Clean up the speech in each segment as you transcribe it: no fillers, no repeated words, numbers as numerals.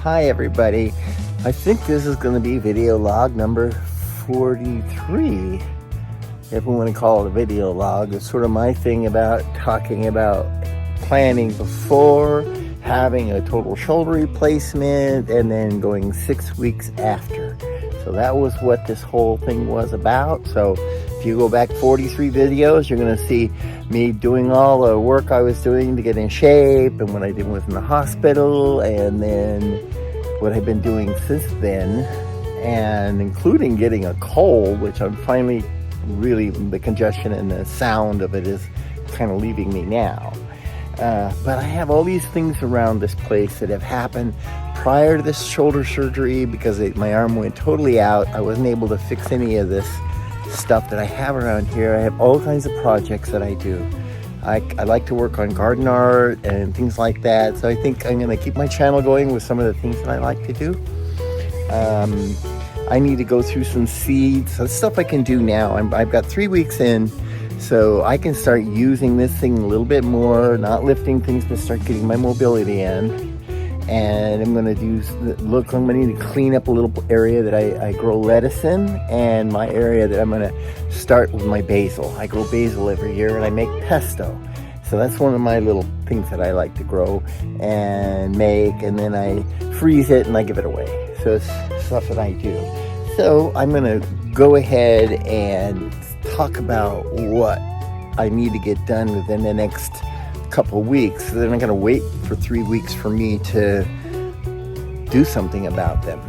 Hi everybody. I think this is going to be video log number 43. If we want to call it a video log, it's sort of my thing about talking about planning before, having a total shoulder replacement, and then going 6 weeks after. So that was what this whole thing was about. So if you go back 43 videos, you're going to see me doing all the work I was doing to get in shape, and what I did was in the hospital, and then what I've been doing since then, and including getting a cold, which I'm finally really, the congestion and the sound of it is kind of leaving me now. But I have all these things around this place that have happened prior to this shoulder surgery because my arm went totally out. I wasn't able to fix any of this stuff that I have around here. I have all kinds of projects that I do. I like to work on garden art and things like that. So I think I'm going to keep my channel going with some of the things that I like to do. I need to go through some seeds, so stuff I can do now. I've got 3 weeks in, so I can start using this thing a little bit more, not lifting things, but start getting my mobility in. And I'm going to I'm going to need to clean up a little area that I grow lettuce in, and my area that I'm going to start with my basil. I grow basil every year, and I make pesto. So that's one of my little things that I like to grow and make, and then I freeze it and I give it away. So it's stuff that I do. So I'm going to go ahead and talk about what I need to get done within the next couple of weeks. They're not going to wait for 3 weeks for me to do something about them.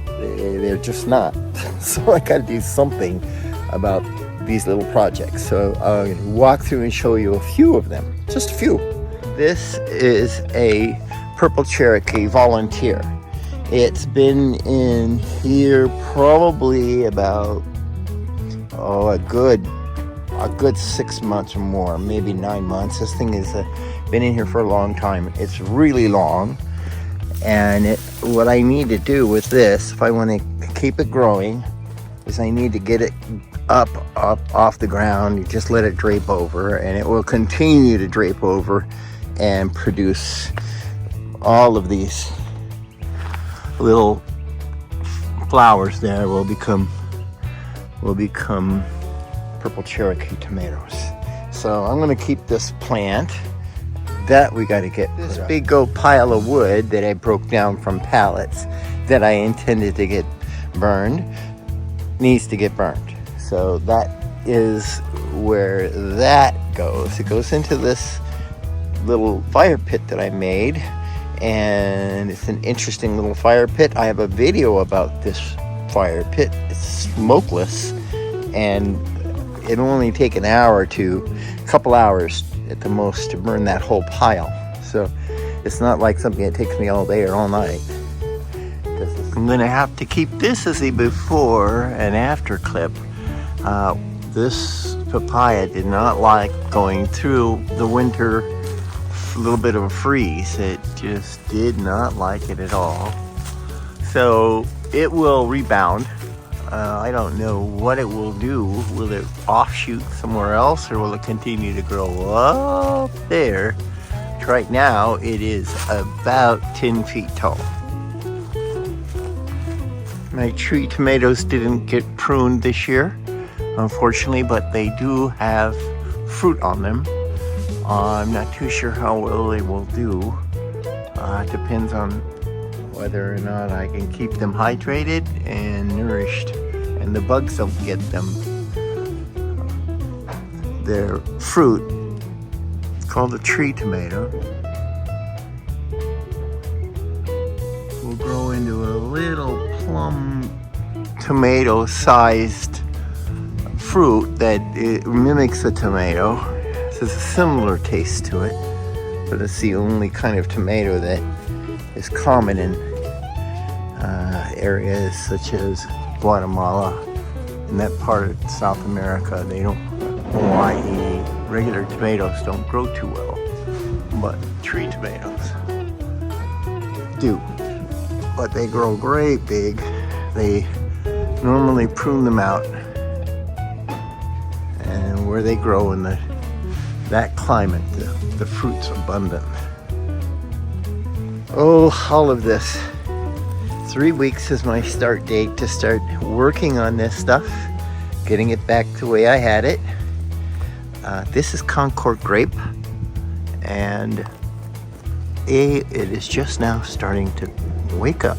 They're just not. So I got to do something about these little projects. So I'm going to walk through and show you a few of them, just a few. This is a purple Cherokee volunteer. It's been in here probably about a good 6 months or more, maybe 9 months. This thing has been in here for a long time. It's really long, and what I need to do with this, if I want to keep it growing, is I need to get it up off the ground. You just let it drape over, and it will continue to drape over and produce all of these little flowers. There will become purple Cherokee tomatoes. So I'm going to keep this plant. That we got to get this big old pile of wood that I broke down from pallets that I intended to get burned needs to get burned. So that is where that goes. It goes into this little fire pit that I made, and it's an interesting little fire pit. I have a video about this fire pit. It's smokeless, and it'll only take an hour or two, a couple hours at the most, to burn that whole pile. So it's not like something that takes me all day or all night. I'm gonna have to keep this as a before and after clip. This papaya did not like going through the winter, a little bit of a freeze. It just did not like it at all. So it will rebound. I don't know what it will do. Will it offshoot somewhere else, or will it continue to grow up there? Right now it is about 10 feet tall. My tree tomatoes didn't get pruned this year, unfortunately, but they do have fruit on them. I'm not too sure how well they will do. It depends on whether or not I can keep them hydrated and nourished, and the bugs don't get them. Their fruit, it's called a tree tomato, will grow into a little plum tomato sized fruit that it mimics a tomato. So it's a similar taste to it, but it's the only kind of tomato that is common in areas such as Guatemala and that part of South America. They don't, Hawaii, regular tomatoes don't grow too well, but tree tomatoes do. But they grow great big. They normally prune them out, and where they grow in that climate, the fruit's abundant. Oh, all of this 3 weeks is my start date to start working on this stuff, getting it back the way I had it. This is Concord grape, and it is just now starting to wake up.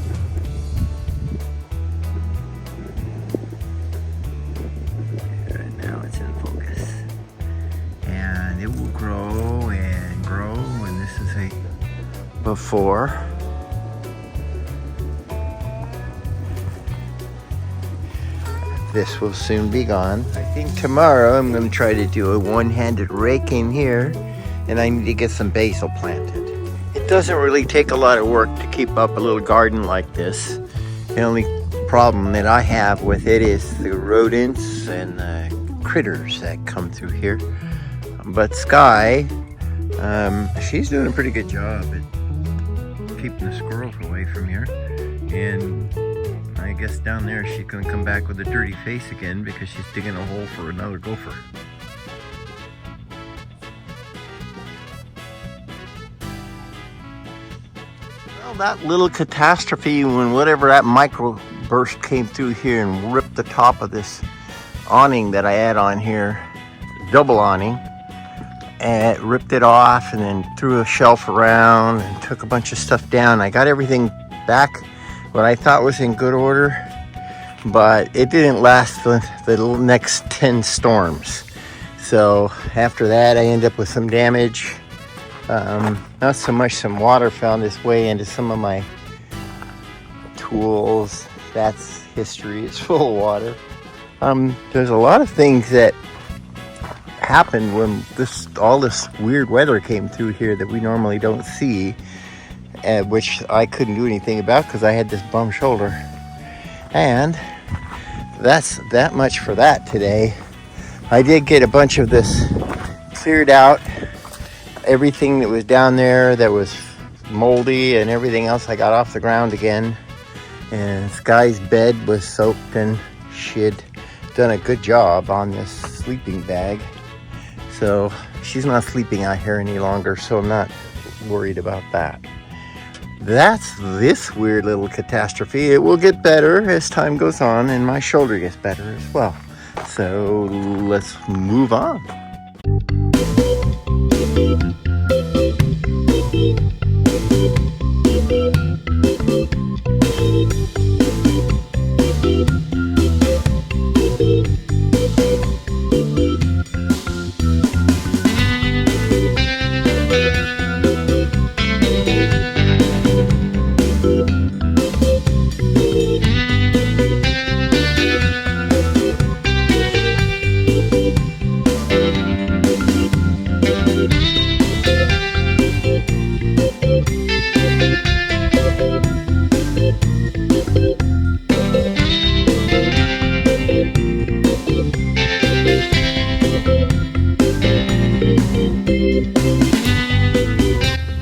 And now it's in focus. And it will grow and grow, and this is a before. This will soon be gone. I think tomorrow I'm going to try to do a one-handed rake in here, and I need to get some basil planted. It doesn't really take a lot of work to keep up a little garden like this. The only problem that I have with it is the rodents and the critters that come through here. But Sky, she's doing a pretty good job at keeping the squirrels away from here. And I guess down there she's gonna come back with a dirty face again because she's digging a hole for another gopher. Well, that little catastrophe when whatever that microburst came through here and ripped the top of this awning that I had on here, double awning, and it ripped it off and then threw a shelf around and took a bunch of stuff down. I got everything back what I thought was in good order, but it didn't last the next 10 storms. So after that, I ended up with some damage. Not so much some water found its way into some of my tools. That's history. It's full of water. There's a lot of things that happened when all this weird weather came through here that we normally don't see. Which I couldn't do anything about because I had this bum shoulder. And that's that much for that today. I did get a bunch of this cleared out. Everything that was down there that was moldy and everything else I got off the ground again. And Sky's bed was soaked, and she had done a good job on this sleeping bag. So she's not sleeping out here any longer, so I'm not worried about that. That's this weird little catastrophe. It will get better as time goes on, and my shoulder gets better as well. So let's move on.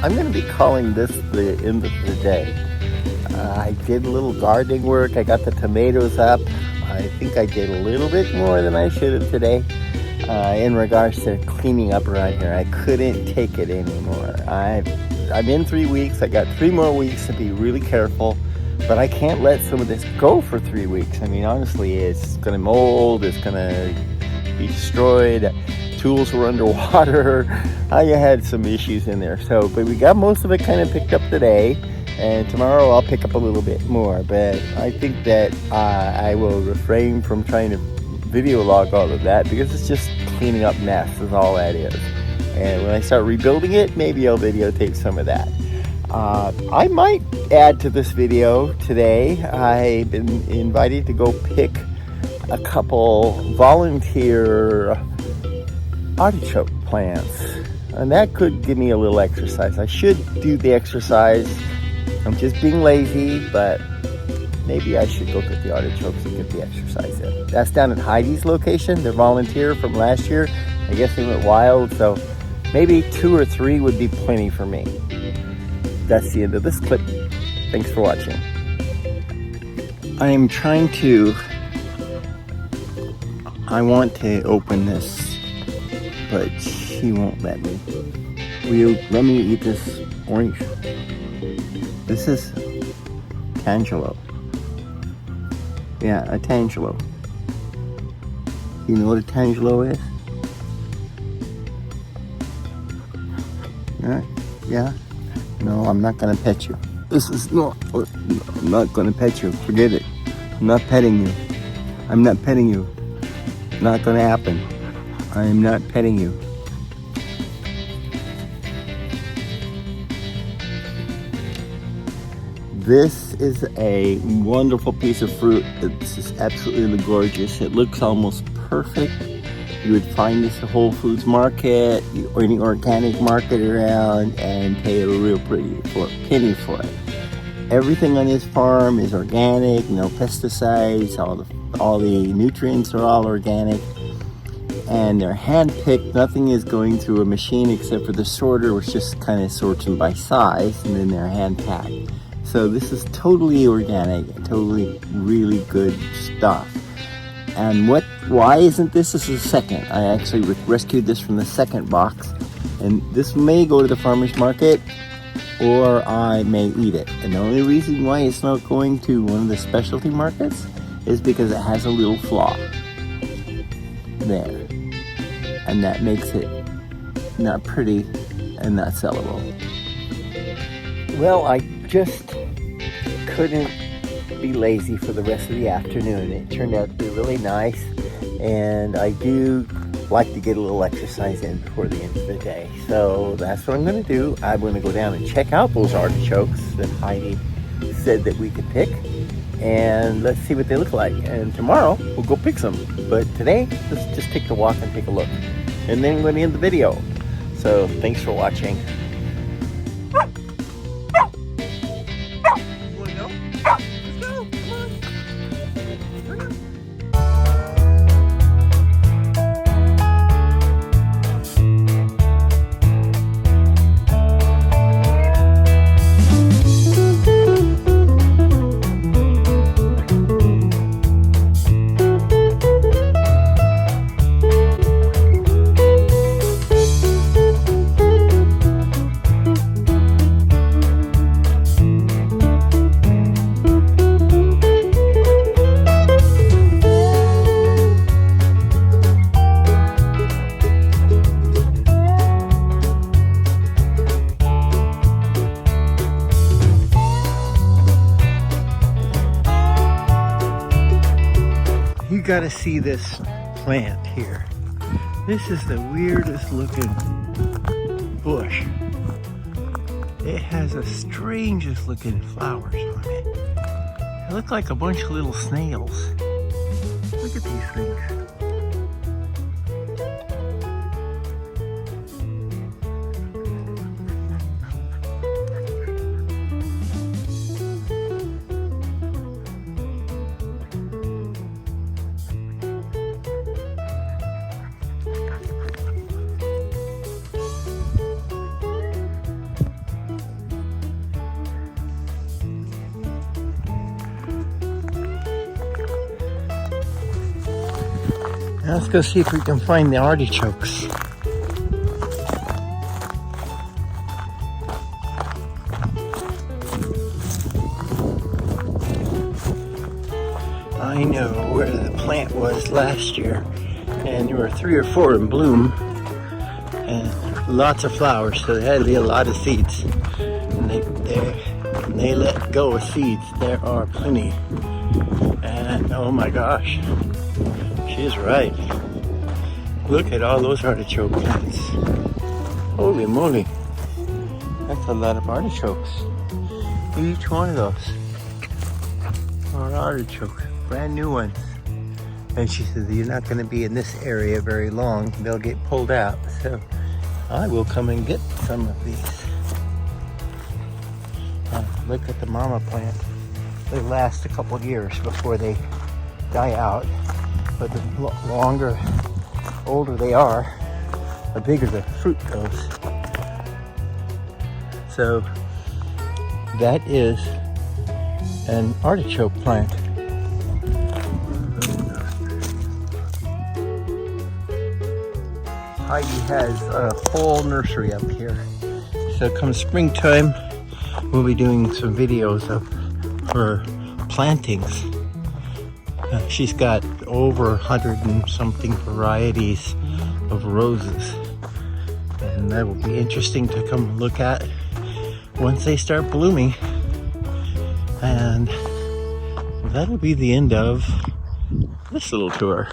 I'm going to be calling this the end of the day. I did a little gardening work. I got the tomatoes up. I think I did a little bit more than I should have today in regards to cleaning up around here. I couldn't take it anymore. I'm in 3 weeks. I got 3 more weeks to be really careful, but I can't let some of this go for 3 weeks. I mean, honestly, it's going to mold. It's going to be destroyed. Tools were underwater. I had some issues in there. But we got most of it kind of picked up today, and tomorrow I'll pick up a little bit more. But I think that I will refrain from trying to video log all of that because it's just cleaning up mess is all that is. And when I start rebuilding it, maybe I'll videotape some of that. I might add to this video today. I've been invited to go pick a couple volunteer artichoke plants, and that could give me a little exercise. I should do the exercise. I'm just being lazy, but maybe I should go get the artichokes and get the exercise in. That's down at Heidi's location. They're volunteer from last year. I guess they went wild, so maybe 2 or 3 would be plenty for me. That's the end of this clip. Thanks for watching. I want to open this, but she won't let me. Will you let me eat this orange? This is cantaloupe. Yeah, a tangelo. You know what a tangelo is? Yeah? No, I'm not gonna pet you. I'm not gonna pet you. Forget it. I'm not petting you. I'm not petting you. Not gonna happen. I am not petting you. This is a wonderful piece of fruit. It's just absolutely gorgeous. It looks almost perfect. You would find this at Whole Foods market or any organic market around and pay a real penny for it. Everything on this farm is organic, no pesticides, all the nutrients are all organic, and they're hand-picked. Nothing is going through a machine except for the sorter, which just kind of sorts them by size, and then they're hand-packed. So this is totally organic, totally really good stuff. And why isn't this? This is the second. I actually rescued this from the second box, and this may go to the farmer's market, or I may eat it. And the only reason why it's not going to one of the specialty markets is because it has a little flaw there, and that makes it not pretty and not sellable. Well, I just couldn't be lazy for the rest of the afternoon. It turned out to be really nice, and I do like to get a little exercise in before the end of the day. So that's what I'm going to do. I'm going to go down and check out those artichokes that Heidi said that we could pick, and let's see what they look like. And tomorrow we'll go pick some. But today, let's just take a walk and take a look, and then we're going to end the video. So thanks for watching. You gotta see this plant here. This is the weirdest looking bush. It has the strangest looking flowers on it. They look like a bunch of little snails. Look at these things. Now let's go see if we can find the artichokes. I know where the plant was last year, and there were 3 or 4 in bloom, and lots of flowers, so there had to be a lot of seeds. And they let go of seeds. There are plenty. And oh my gosh. She's right. Look at all those artichoke plants. Holy moly. That's a lot of artichokes. Each one of those are artichokes. Brand new ones. And she says you're not going to be in this area very long. They'll get pulled out. So I will come and get some of these. Look at the mama plant. They last a couple years before they die out. But the older they are, the bigger the fruit goes. So that is an artichoke plant. Heidi has a whole nursery up here. So come springtime, we'll be doing some videos of her plantings. She's got over 100 and something varieties of roses, and that will be interesting to come look at once they start blooming. And that'll be the end of this little tour.